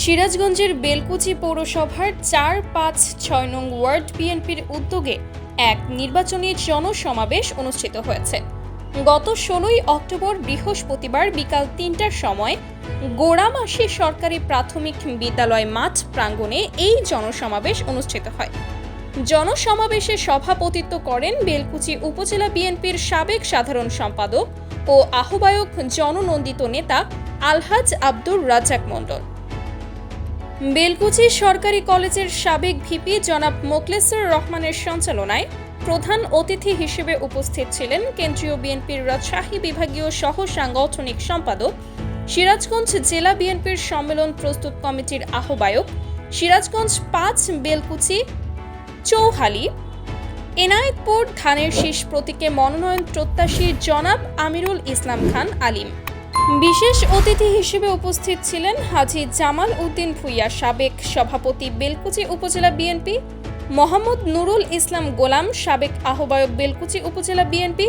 সিরাজগঞ্জের বেলকুচি পৌরসভার ৪-৫-৬ নং ওয়ার্ড বিএনপির উদ্যোগে এক নির্বাচনী জনসমাবেশ অনুষ্ঠিত হয়েছে। গত ১৬ই অক্টোবর বৃহস্পতিবার বিকাল ৩টার সময় গোড়ামাসি সরকারি প্রাথমিক বিদ্যালয় মাঠ প্রাঙ্গণে এই জনসমাবেশ অনুষ্ঠিত হয়। জনসমাবেশে সভাপতিত্ব করেন বেলকুচি উপজেলা বিএনপির সাবেক সাধারণ সম্পাদক ও আহ্বায়ক জননন্দিত নেতা আলহাজ আব্দুর রাজ্জাক মণ্ডল। বেলকুচি সরকারি কলেজের সাবেক ভিপি জনাব মোখলেসুর রহমানের সঞ্চালনায় প্রধান অতিথি হিসেবে উপস্থিত ছিলেন কেন্দ্রীয় বিএনপির রাজশাহী বিভাগীয় সহ সাংগঠনিক সম্পাদক, সিরাজগঞ্জ জেলা বিএনপির সম্মেলন প্রস্তুত কমিটির আহ্বায়ক, সিরাজগঞ্জ ৫ বেলকুচি চৌহালি এনায়েতপুর ধানের শীষ প্রতীকে মনোনয়ন প্রত্যাশী জনাব আমিরুল ইসলাম খান আলিম। বিশেষ অতিথি হিসেবে উপস্থিত ছিলেন হাজী জামাল উদ্দিন ভূঁইয়া, সাবেক সভাপতি বেলকুচি উপজেলা বিএনপি, মোহাম্মদ নুরুল ইসলাম গোলাম, সাবেক আহ্বায়ক বেলকুচি উপজেলা বিএনপি,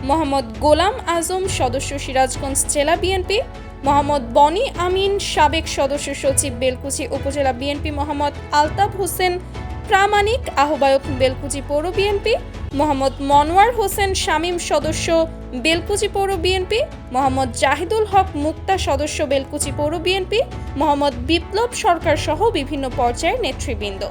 মোহাম্মদ গোলাম আজম, সদস্য সিরাজগঞ্জ জেলা বিএনপি, মোহাম্মদ বনি আমিন, সাবেক সদস্য সচিব বেলকুচি উপজেলা বিএনপি, মোহাম্মদ আলতাফ হোসেন প্রামাণিক, আহ্বায়ক বেলকুচি পৌর বিএনপি, মোহাম্মদ মনোয়ার হোসেন শামীম, সদস্য বেলকুচি পৌর বিএনপি, মোহাম্মদ জাহিদুল হক মুক্তা, সদস্য বেলকুচি পৌর বিএনপি, মোহাম্মদ বিপ্লব সরকার সহ বিভিন্ন পর্যায়ের নেতৃবৃন্দ।